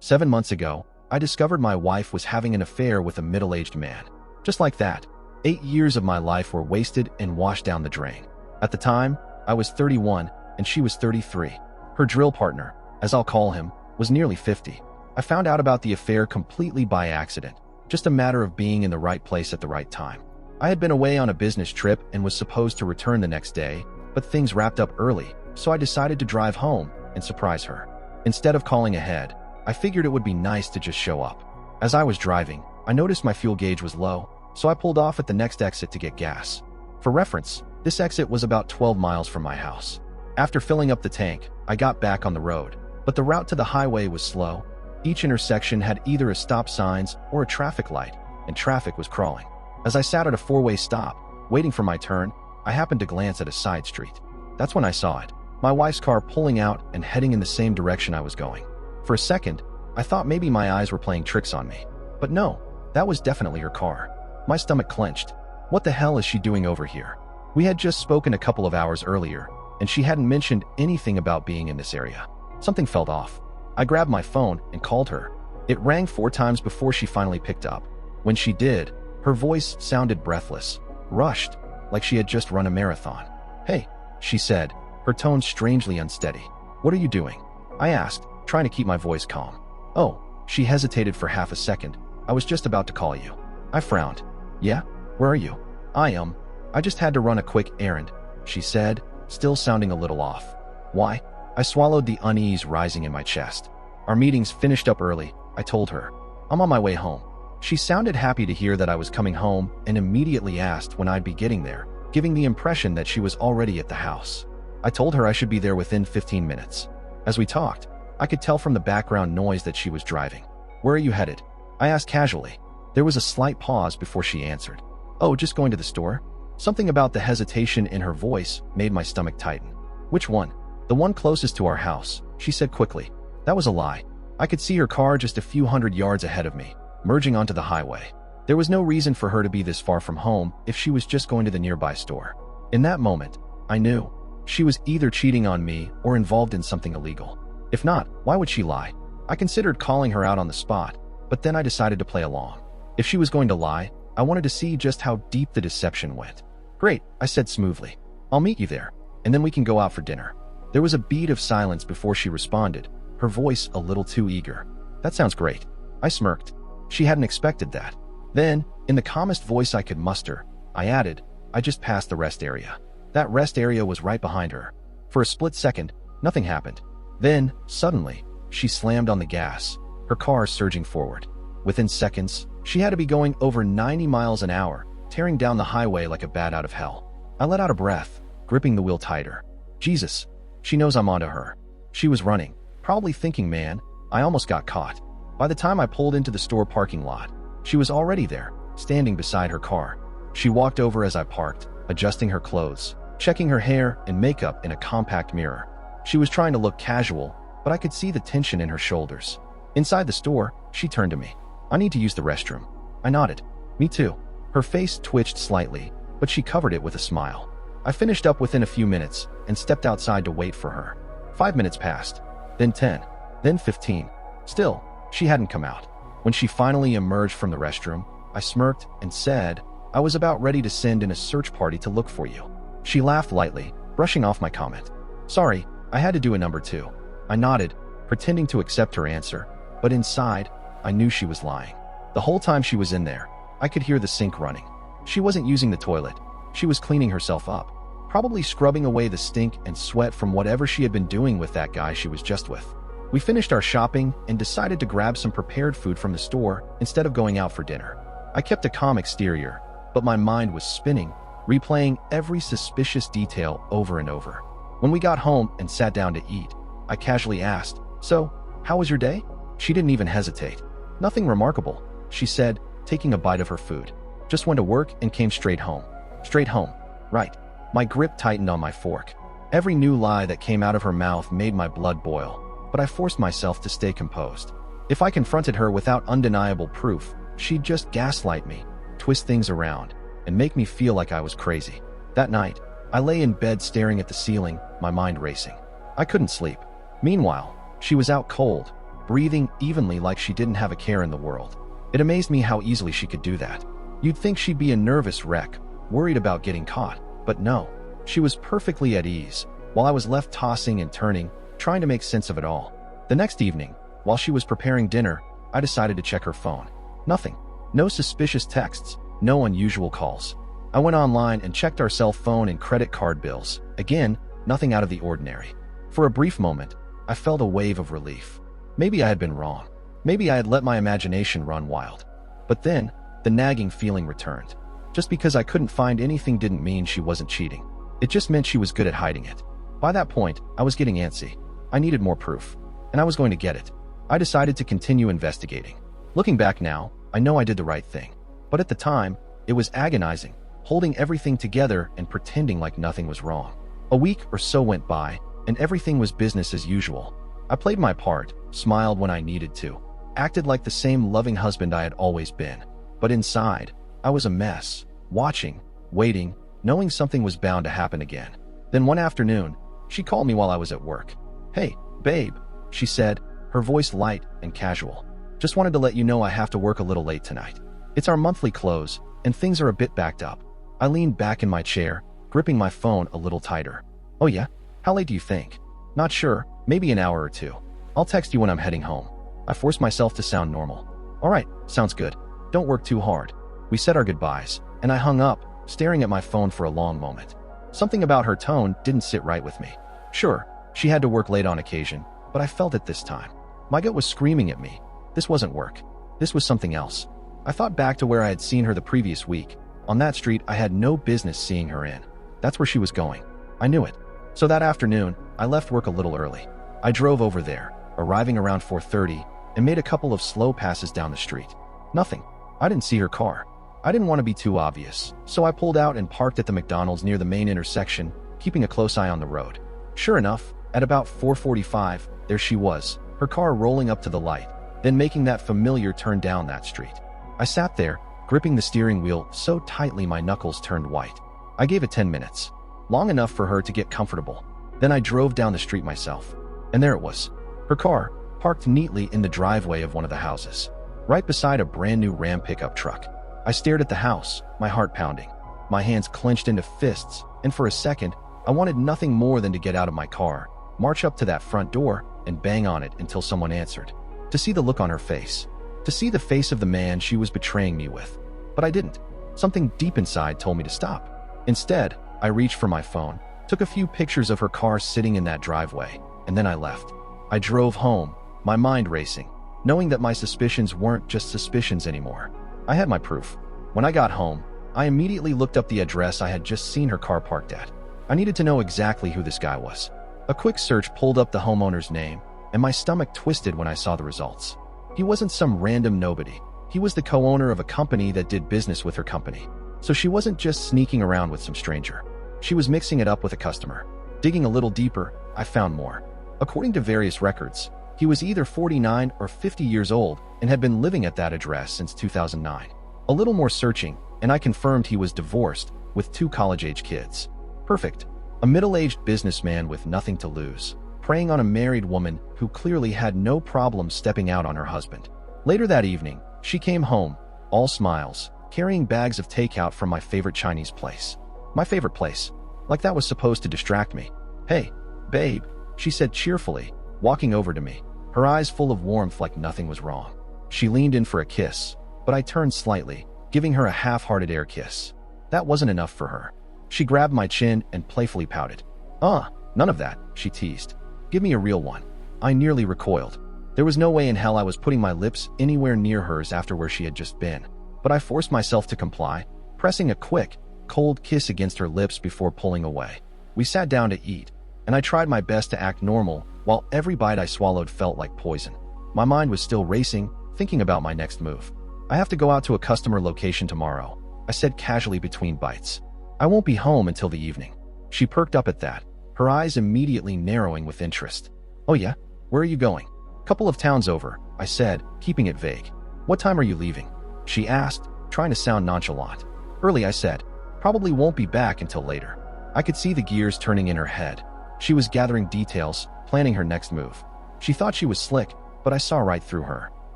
7 months ago, I discovered my wife was having an affair with a middle-aged man. Just like that, 8 years of my life were wasted and washed down the drain. At the time, I was 31 and she was 33. Her drill partner, as I'll call him, was nearly 50. I found out about the affair completely by accident, just a matter of being in the right place at the right time. I had been away on a business trip and was supposed to return the next day, but things wrapped up early, so I decided to drive home and surprise her. Instead of calling ahead, I figured it would be nice to just show up. As I was driving, I noticed my fuel gauge was low, so I pulled off at the next exit to get gas. For reference, this exit was about 12 miles from my house. After filling up the tank, I got back on the road, but the route to the highway was slow. Each intersection had either a stop signs or a traffic light, and traffic was crawling. As I sat at a four-way stop, waiting for my turn, I happened to glance at a side street. That's when I saw it. My wife's car pulling out and heading in the same direction I was going. For a second, I thought maybe my eyes were playing tricks on me. But no, that was definitely her car. My stomach clenched. What the hell is she doing over here? We had just spoken a couple of hours earlier, and she hadn't mentioned anything about being in this area. Something felt off. I grabbed my phone and called her. It rang 4 times before she finally picked up. When she did, her voice sounded breathless, rushed, like she had just run a marathon. "Hey," she said, her tone strangely unsteady. "What are you doing?" I asked, trying to keep my voice calm. "Oh," she hesitated for half a second. "I was just about to call you." I frowned. "Yeah? Where are you?" I just had to run a quick errand," she said, still sounding a little off. "Why?" I swallowed the unease rising in my chest. "Our meetings finished up early," I told her. "I'm on my way home." She sounded happy to hear that I was coming home and immediately asked when I'd be getting there, giving the impression that she was already at the house. I told her I should be there within 15 minutes. As we talked, I could tell from the background noise that she was driving. "Where are you headed?" I asked casually. There was a slight pause before she answered. "Oh, just going to the store." Something about the hesitation in her voice made my stomach tighten. "Which one?" "The one closest to our house," she said quickly. That was a lie. I could see her car just a few hundred yards ahead of me, merging onto the highway. There was no reason for her to be this far from home if she was just going to the nearby store. In that moment, I knew she was either cheating on me or involved in something illegal. If not, why would she lie? I considered calling her out on the spot, but then I decided to play along. If she was going to lie, I wanted to see just how deep the deception went. "Great," I said smoothly. "I'll meet you there, and then we can go out for dinner." There was a beat of silence before she responded, her voice a little too eager. "That sounds great." I smirked. She hadn't expected that. Then, in the calmest voice I could muster, I added, "I just passed the rest area." That rest area was right behind her. For a split second, nothing happened. Then, suddenly, she slammed on the gas, her car surging forward. Within seconds, she had to be going over 90 miles an hour, tearing down the highway like a bat out of hell. I let out a breath, gripping the wheel tighter. Jesus, she knows I'm onto her. She was running, probably thinking, "Man, I almost got caught." By the time I pulled into the store parking lot, she was already there, standing beside her car. She walked over as I parked, adjusting her clothes, checking her hair and makeup in a compact mirror. She was trying to look casual, but I could see the tension in her shoulders. Inside the store, she turned to me. "I need to use the restroom." I nodded. "Me too." Her face twitched slightly, but she covered it with a smile. I finished up within a few minutes and stepped outside to wait for her. 5 minutes passed, then 10, then 15. Still, she hadn't come out. When she finally emerged from the restroom, I smirked and said, "I was about ready to send in a search party to look for you." She laughed lightly, brushing off my comment. "Sorry, I had to do a number 2. I nodded, pretending to accept her answer, but inside, I knew she was lying. The whole time she was in there, I could hear the sink running. She wasn't using the toilet. She was cleaning herself up, probably scrubbing away the stink and sweat from whatever she had been doing with that guy she was just with. We finished our shopping and decided to grab some prepared food from the store instead of going out for dinner. I kept a calm exterior, but my mind was spinning, replaying every suspicious detail over and over. When we got home and sat down to eat, I casually asked, "So, how was your day?" She didn't even hesitate. "Nothing remarkable," she said, taking a bite of her food. "Just went to work and came straight home." Straight home. Right. My grip tightened on my fork. Every new lie that came out of her mouth made my blood boil, but I forced myself to stay composed. If I confronted her without undeniable proof, she'd just gaslight me, twist things around, and make me feel like I was crazy. That night, I lay in bed staring at the ceiling, my mind racing. I couldn't sleep. Meanwhile, she was out cold, breathing evenly like she didn't have a care in the world. It amazed me how easily she could do that. You'd think she'd be a nervous wreck, worried about getting caught, but no. She was perfectly at ease, while I was left tossing and turning, trying to make sense of it all. The next evening, while she was preparing dinner, I decided to check her phone. Nothing. No suspicious texts, no unusual calls. I went online and checked our cell phone and credit card bills. Again, nothing out of the ordinary. For a brief moment, I felt a wave of relief. Maybe I had been wrong. Maybe I had let my imagination run wild. But then, the nagging feeling returned. Just because I couldn't find anything didn't mean she wasn't cheating. It just meant she was good at hiding it. By that point, I was getting antsy. I needed more proof, and I was going to get it. I decided to continue investigating. Looking back now, I know I did the right thing. But at the time, it was agonizing, holding everything together and pretending like nothing was wrong. A week or so went by, and everything was business as usual. I played my part, smiled when I needed to, acted like the same loving husband I had always been. But inside, I was a mess, watching, waiting, knowing something was bound to happen again. Then one afternoon, she called me while I was at work. "Hey, babe," she said, her voice light and casual. "Just wanted to let you know I have to work a little late tonight. It's our monthly close, and things are a bit backed up." I leaned back in my chair, gripping my phone a little tighter. "Oh yeah? How late do you think?" "Not sure, maybe an hour or two. I'll text you when I'm heading home." I forced myself to sound normal. "All right, sounds good. Don't work too hard." We said our goodbyes, and I hung up, staring at my phone for a long moment. Something about her tone didn't sit right with me. Sure, she had to work late on occasion, but I felt it this time. My gut was screaming at me. This wasn't work. This was something else. I thought back to where I had seen her the previous week. On that street I had no business seeing her in. That's where she was going. I knew it. So that afternoon, I left work a little early. I drove over there, arriving around 4:30, and made a couple of slow passes down the street. Nothing. I didn't see her car. I didn't want to be too obvious, so I pulled out and parked at the McDonald's near the main intersection, keeping a close eye on the road. Sure enough, at about 4:45, there she was, her car rolling up to the light, then making that familiar turn down that street. I sat there, gripping the steering wheel so tightly my knuckles turned white. I gave it 10 minutes, long enough for her to get comfortable. Then I drove down the street myself, and there it was. Her car, parked neatly in the driveway of one of the houses, right beside a brand new Ram pickup truck. I stared at the house, my heart pounding, my hands clenched into fists, and for a second, I wanted nothing more than to get out of my car, march up to that front door, and bang on it until someone answered. To see the look on her face, to see the face of the man she was betraying me with. But I didn't. Something deep inside told me to stop. Instead, I reached for my phone, took a few pictures of her car sitting in that driveway, and then I left. I drove home, my mind racing, knowing that my suspicions weren't just suspicions anymore. I had my proof. When I got home, I immediately looked up the address I had just seen her car parked at. I needed to know exactly who this guy was. A quick search pulled up the homeowner's name, and my stomach twisted when I saw the results. He wasn't some random nobody. He was the co-owner of a company that did business with her company. So she wasn't just sneaking around with some stranger. She was mixing it up with a customer. Digging a little deeper, I found more. According to various records, he was either 49 or 50 years old and had been living at that address since 2009. A little more searching, and I confirmed he was divorced with 2 college-age kids. Perfect. A middle-aged businessman with nothing to lose, preying on a married woman who clearly had no problem stepping out on her husband. Later that evening, she came home, all smiles, carrying bags of takeout from my favorite Chinese place. My favorite place. Like that was supposed to distract me. "Hey, babe," she said cheerfully, walking over to me, her eyes full of warmth like nothing was wrong. She leaned in for a kiss, but I turned slightly, giving her a half-hearted air kiss. That wasn't enough for her. She grabbed my chin and playfully pouted. None of that," she teased. "Give me a real one." I nearly recoiled. There was no way in hell I was putting my lips anywhere near hers after where she had just been. But I forced myself to comply, pressing a quick, cold kiss against her lips before pulling away. We sat down to eat, and I tried my best to act normal while every bite I swallowed felt like poison. My mind was still racing, thinking about my next move. "I have to go out to a customer location tomorrow," I said casually between bites. "I won't be home until the evening." She perked up at that, her eyes immediately narrowing with interest. "Oh yeah? Where are you going?" "Couple of towns over," I said, keeping it vague. "What time are you leaving?" she asked, trying to sound nonchalant. "Early," I said. "Probably won't be back until later." I could see the gears turning in her head. She was gathering details, planning her next move. She thought she was slick, but I saw right through her.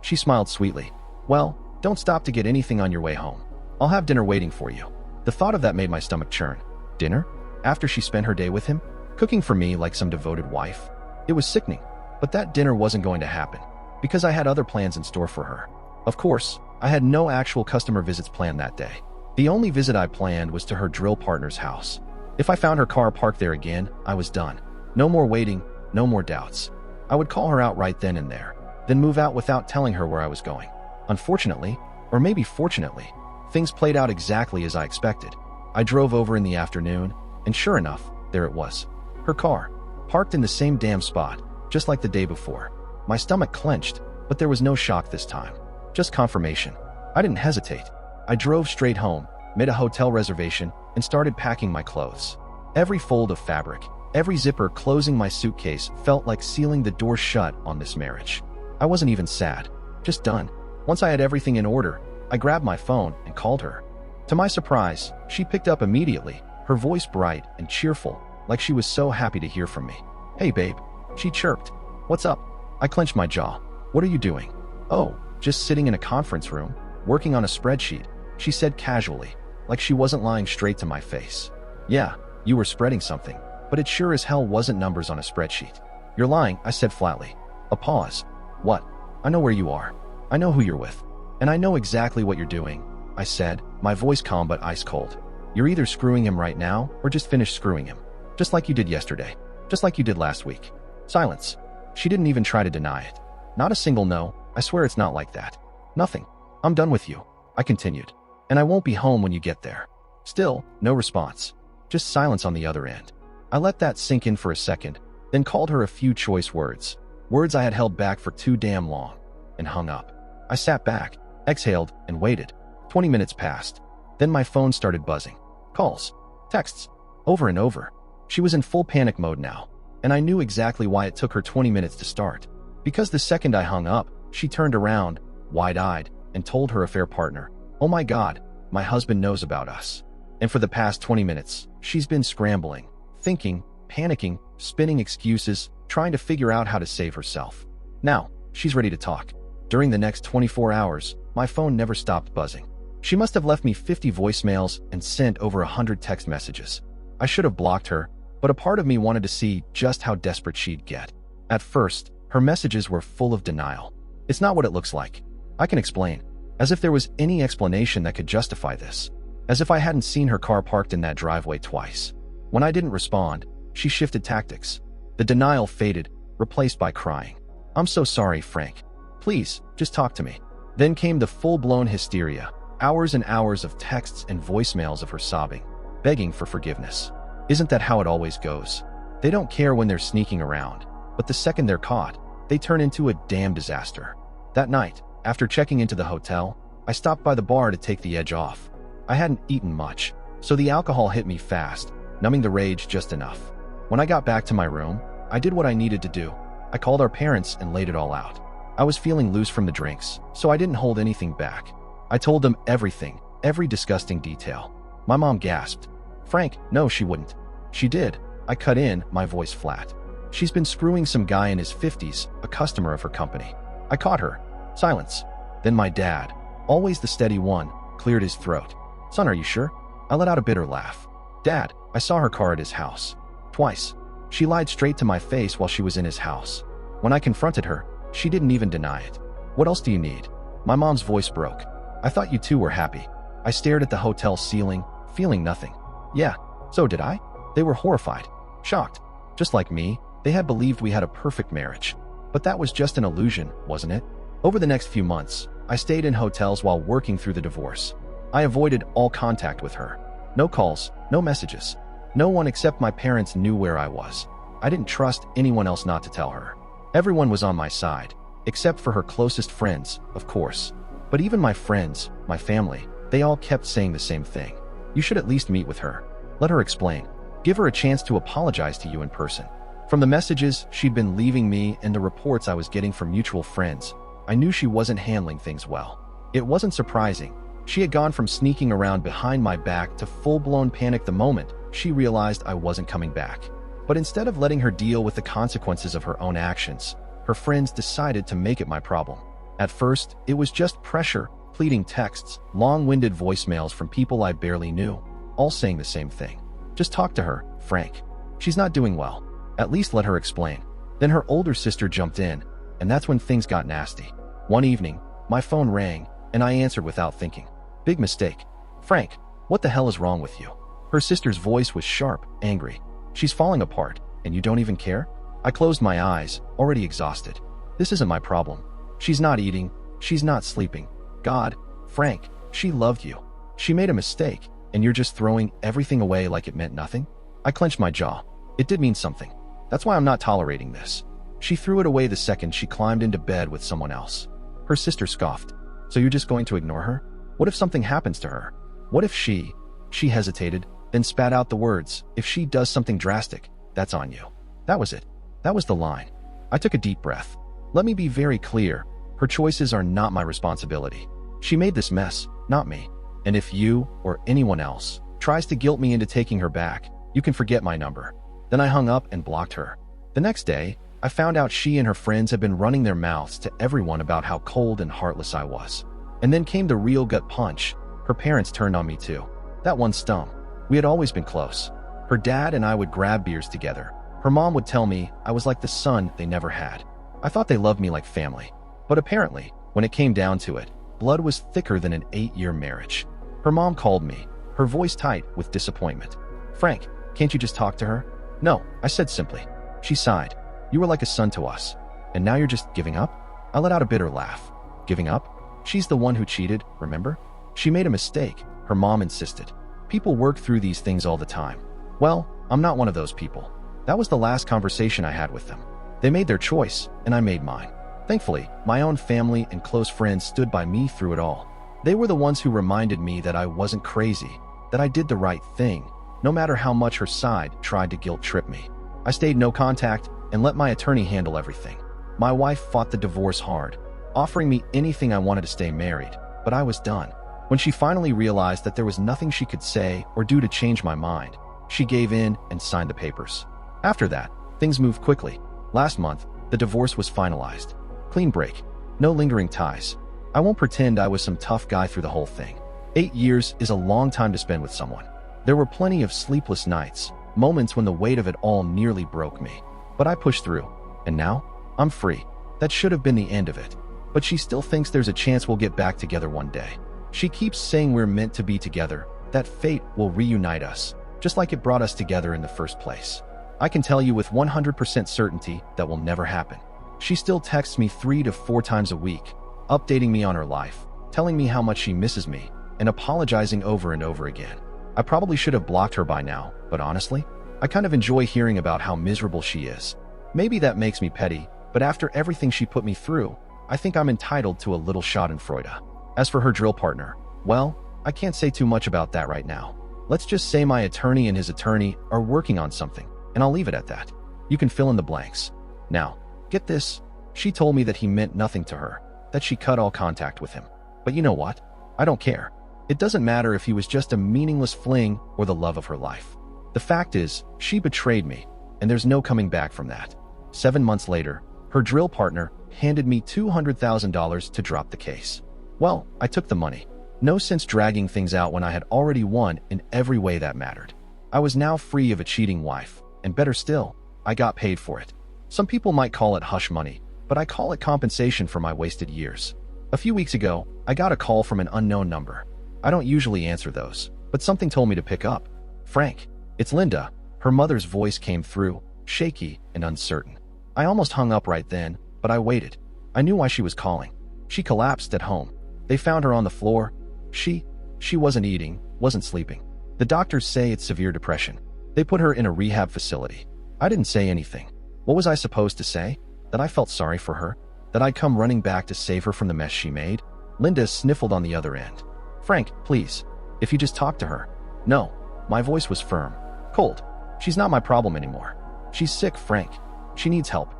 She smiled sweetly. "Well, don't stop to get anything on your way home. I'll have dinner waiting for you." The thought of that made my stomach churn. Dinner? After she spent her day with him? Cooking for me like some devoted wife? It was sickening, but that dinner wasn't going to happen, because I had other plans in store for her. Of course, I had no actual customer visits planned that day. The only visit I planned was to her drill partner's house. If I found her car parked there again, I was done. No more waiting, no more doubts. I would call her out right then and there, then move out without telling her where I was going. Unfortunately, or maybe fortunately, things played out exactly as I expected. I drove over in the afternoon, and sure enough, there it was. Her car, parked in the same damn spot, just like the day before. My stomach clenched, but there was no shock this time. Just confirmation. I didn't hesitate. I drove straight home, made a hotel reservation, and started packing my clothes. Every fold of fabric, every zipper closing my suitcase felt like sealing the door shut on this marriage. I wasn't even sad, just done. Once I had everything in order, I grabbed my phone and called her. To my surprise, she picked up immediately, her voice bright and cheerful, like she was so happy to hear from me. "Hey babe," she chirped. "What's up?" I clenched my jaw. "What are you doing?" "Oh, just sitting in a conference room, working on a spreadsheet," she said casually, like she wasn't lying straight to my face. "Yeah, you were spreading something, but it sure as hell wasn't numbers on a spreadsheet." "You're lying," I said flatly. A pause. "What?" "I know where you are. I know who you're with. And I know exactly what you're doing," I said, my voice calm but ice cold. "You're either screwing him right now or just finished screwing him. Just like you did yesterday. Just like you did last week." Silence. She didn't even try to deny it. Not a single no. "I swear it's not like that. Nothing. I'm done with you," I continued. "And I won't be home when you get there." Still, no response. Just silence on the other end. I let that sink in for a second, then called her a few choice words. Words I had held back for too damn long. And hung up. I sat back, exhaled, and waited. 20 minutes passed. Then my phone started buzzing. Calls. Texts. Over and over. She was in full panic mode now, and I knew exactly why it took her 20 minutes to start. Because the second I hung up, she turned around, wide-eyed, and told her affair partner, "Oh my God, my husband knows about us." And for the past 20 minutes, she's been scrambling, thinking, panicking, spinning excuses, trying to figure out how to save herself. Now, she's ready to talk. During the next 24 hours, my phone never stopped buzzing. She must have left me 50 voicemails and sent over 100 text messages. I should have blocked her, but a part of me wanted to see just how desperate she'd get. At first, her messages were full of denial. "It's not what it looks like. I can explain." As if there was any explanation that could justify this. As if I hadn't seen her car parked in that driveway twice. When I didn't respond, she shifted tactics. The denial faded, replaced by crying. "I'm so sorry, Frank. Please, just talk to me." Then came the full-blown hysteria. Hours and hours of texts and voicemails of her sobbing, begging for forgiveness. Isn't that how it always goes? They don't care when they're sneaking around, but the second they're caught, they turn into a damn disaster. That night, after checking into the hotel, I stopped by the bar to take the edge off. I hadn't eaten much, so the alcohol hit me fast, numbing the rage just enough. When I got back to my room, I did what I needed to do. I called our parents and laid it all out. I was feeling loose from the drinks, so I didn't hold anything back. I told them everything, every disgusting detail. My mom gasped. "Frank, no, she wouldn't." "She did." I cut in, my voice flat. "She's been screwing some guy in his 50s, a customer of her company." I caught her. Silence. Then my dad, always the steady one, cleared his throat. "Son, are you sure?" I let out a bitter laugh. "Dad, I saw her car at his house. Twice. She lied straight to my face while she was in his house. When I confronted her, she didn't even deny it." "What else do you need?" My mom's voice broke. "I thought you two were happy." I stared at the hotel ceiling, feeling nothing. "Yeah, so did I." They were horrified, shocked. Just like me, they had believed we had a perfect marriage. But that was just an illusion, wasn't it? Over the next few months, I stayed in hotels while working through the divorce. I avoided all contact with her. No calls, no messages. No one except my parents knew where I was. I didn't trust anyone else not to tell her. Everyone was on my side, except for her closest friends, of course. But even my friends, my family, they all kept saying the same thing. "You should at least meet with her. Let her explain. Give her a chance to apologize to you in person." From the messages she'd been leaving me and the reports I was getting from mutual friends, I knew she wasn't handling things well. It wasn't surprising. She had gone from sneaking around behind my back to full-blown panic the moment she realized I wasn't coming back. But instead of letting her deal with the consequences of her own actions, her friends decided to make it my problem. At first, it was just pressure, pleading texts, long-winded voicemails from people I barely knew, all saying the same thing. Just talk to her, Frank. She's not doing well. At least let her explain. Then her older sister jumped in, and that's when things got nasty. One evening, my phone rang, and I answered without thinking. Big mistake. Frank, what the hell is wrong with you? Her sister's voice was sharp, angry. She's falling apart, and you don't even care? I closed my eyes, already exhausted. This isn't my problem. She's not eating. She's not sleeping. God, Frank, she loved you. She made a mistake, and you're just throwing everything away like it meant nothing? I clenched my jaw. It did mean something. That's why I'm not tolerating this. She threw it away the second she climbed into bed with someone else. Her sister scoffed. So you're just going to ignore her? What if something happens to her? What if she hesitated, then spat out the words, if she does something drastic, that's on you. That was it. That was the line. I took a deep breath. Let me be very clear. Her choices are not my responsibility. She made this mess, not me. And if you, or anyone else, tries to guilt me into taking her back, you can forget my number. Then I hung up and blocked her. The next day, I found out she and her friends had been running their mouths to everyone about how cold and heartless I was. And then came the real gut punch. Her parents turned on me too. That one stung. We had always been close. Her dad and I would grab beers together. Her mom would tell me I was like the son they never had. I thought they loved me like family. But apparently, when it came down to it, blood was thicker than an 8-year marriage. Her mom called me, her voice tight with disappointment. Frank, can't you just talk to her? No, I said simply. She sighed. You were like a son to us. And now you're just giving up? I let out a bitter laugh. Giving up? She's the one who cheated, remember? She made a mistake, her mom insisted. People work through these things all the time. Well, I'm not one of those people. That was the last conversation I had with them. They made their choice, and I made mine. Thankfully, my own family and close friends stood by me through it all. They were the ones who reminded me that I wasn't crazy, that I did the right thing, no matter how much her side tried to guilt-trip me. I stayed no contact and let my attorney handle everything. My wife fought the divorce hard, offering me anything I wanted to stay married, but I was done. When she finally realized that there was nothing she could say or do to change my mind, she gave in and signed the papers. After that, things moved quickly. Last month, the divorce was finalized. Clean break. No lingering ties. I won't pretend I was some tough guy through the whole thing. 8 years is a long time to spend with someone. There were plenty of sleepless nights, moments when the weight of it all nearly broke me. But I pushed through, and now, I'm free. That should have been the end of it. But she still thinks there's a chance we'll get back together one day. She keeps saying we're meant to be together, that fate will reunite us, just like it brought us together in the first place. I can tell you with 100% certainty that will never happen. She still texts me 3 to 4 times a week, updating me on her life, telling me how much she misses me, and apologizing over and over again. I probably should have blocked her by now, but honestly, I kind of enjoy hearing about how miserable she is. Maybe that makes me petty, but after everything she put me through, I think I'm entitled to a little schadenfreude. As for her drill partner, well, I can't say too much about that right now. Let's just say my attorney and his attorney are working on something, and I'll leave it at that. You can fill in the blanks. Now, get this. She told me that he meant nothing to her, that she cut all contact with him. But you know what? I don't care. It doesn't matter if he was just a meaningless fling or the love of her life. The fact is, she betrayed me, and there's no coming back from that. 7 months later, her drill partner handed me $200,000 to drop the case. Well, I took the money. No sense dragging things out when I had already won in every way that mattered. I was now free of a cheating wife, and better still, I got paid for it. Some people might call it hush money, but I call it compensation for my wasted years. A few weeks ago, I got a call from an unknown number. I don't usually answer those, but something told me to pick up. Frank, it's Linda. Her mother's voice came through, shaky and uncertain. I almost hung up right then, but I waited. I knew why she was calling. She collapsed at home. They found her on the floor. She wasn't eating, wasn't sleeping. The doctors say it's severe depression. They put her in a rehab facility. I didn't say anything. What was I supposed to say? That I felt sorry for her? That I'd come running back to save her from the mess she made? Linda sniffled on the other end. Frank, please. If you just talk to her. No. My voice was firm. Cold. She's not my problem anymore. She's sick, Frank. She needs help.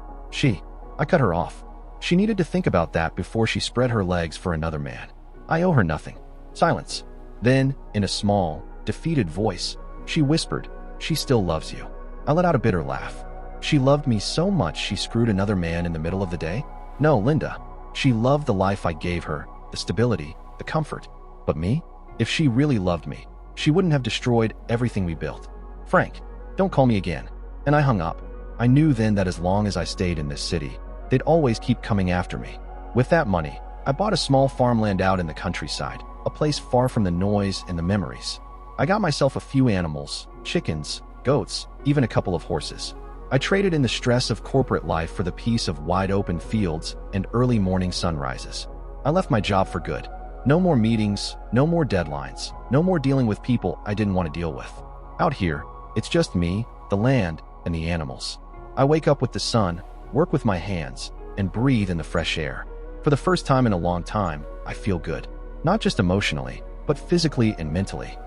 I cut her off. She needed to think about that before she spread her legs for another man. I owe her nothing. Silence. Then, in a small, defeated voice, she whispered, she still loves you. I let out a bitter laugh. She loved me so much she screwed another man in the middle of the day? No, Linda. She loved the life I gave her, the stability, the comfort. But me? If she really loved me, she wouldn't have destroyed everything we built. Frank, don't call me again. And I hung up. I knew then that as long as I stayed in this city, they'd always keep coming after me. With that money, I bought a small farmland out in the countryside, a place far from the noise and the memories. I got myself a few animals, chickens, goats, even a couple of horses. I traded in the stress of corporate life for the peace of wide-open fields and early morning sunrises. I left my job for good. No more meetings, no more deadlines, no more dealing with people I didn't want to deal with. Out here, it's just me, the land, and the animals. I wake up with the sun, work with my hands, and breathe in the fresh air. For the first time in a long time, I feel good. Not just emotionally, but physically and mentally.